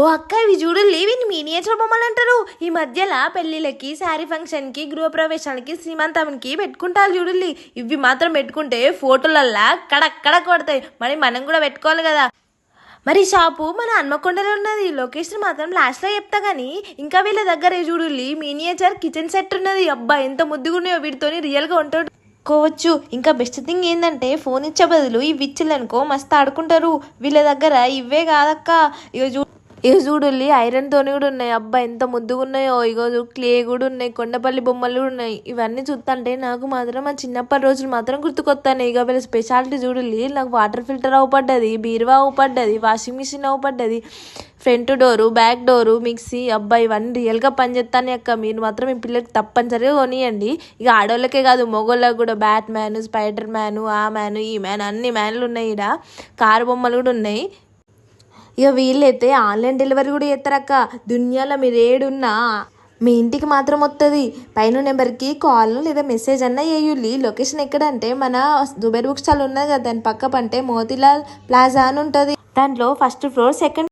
ఓ అక్క ఇవి చూడు లేవిని మినియేచర్ బొమ్మలు అంటారు. ఈ మధ్యలో పెళ్లిళ్ళకి, శారీ ఫంక్షన్కి, గృహప్రవేశాలకి, సీమంతానికి పెట్టుకుంటారు చూడుల్లి. ఇవి మాత్రం పెట్టుకుంటే ఫోటోలల్లా కడక్కడ కొడతాయి. మరి మనం కూడా పెట్టుకోవాలి కదా. మరి షాపు మన హన్మకొండలో ఉన్నది. లొకేషన్ మాత్రం లాస్ట్లో చెప్తా కానీ ఇంకా వీళ్ళ దగ్గర చూడుల్లి మినియేచర్ కిచెన్ సెట్ ఉన్నది. అబ్బా ఎంత ముద్దుగున్నాయో, వీటితోని రియల్గా ఉంటాడు కోవచ్చు. ఇంకా బెస్ట్ థింగ్ ఏంటంటే ఫోన్ ఇచ్చే బదులు ఇవి ఇచ్చిల్లనుకో మస్తు ఆడుకుంటారు. వీళ్ళ దగ్గర ఇవే కాదక్క, ఇక చూడుల్లి ఐరన్ తోని కూడా ఉన్నాయి. అబ్బా ఎంత ముద్దుగా ఉన్నాయో. ఇగో క్లే కూడా ఉన్నాయి, కొండపల్లి బొమ్మలు కూడా ఉన్నాయి. ఇవన్నీ చూస్తుంటే నాకు మాత్రం మా చిన్నప్పటి రోజులు మాత్రం గుర్తుకొస్తాను. ఇక వీళ్ళ స్పెషాలిటీ చూడుల్లి, నాకు వాటర్ ఫిల్టర్ అవుపడ్డది, బీరువా అవుపడ్డది, వాషింగ్ మిషన్ అవుపడ్డది, front door, back door, mixie. అబ్బా ఇవన్నీ రియల్గా పనిచేస్తాను అక్క. మీరు మాత్రం మీ పిల్లలకి తప్పనిసరిగా కొనియండి. ఇక ఆడవాళ్ళకే కాదు మగవాళ్ళకి కూడా బ్యాట్ మ్యాన్, స్పైడర్ మ్యాన్, ఆ మ్యాన్, ఈ మ్యాన్ అన్ని మ్యాన్లు ఉన్నాయి. ఇక్కడ కారు బొమ్మలు కూడా ఉన్నాయి. ఇక వీళ్ళైతే ఆన్లైన్ డెలివరీ కూడా చేస్తారక్క. దునియాలో మీరు ఏడున్నా మీ ఇంటికి మాత్రం వస్తుంది. పైన నెంబర్కి కాల్ లేదా మెసేజ్ అన్న చేయుల్లి. లొకేషన్ ఎక్కడంటే మన జుబేర్ బుక్ స్టాల్ ఉన్నది కదా, దాని పక్క పంటే మోతీలాల్ ప్లాజా అని ఉంటుంది. దాంట్లో ఫస్ట్ ఫ్లోర్, సెకండ్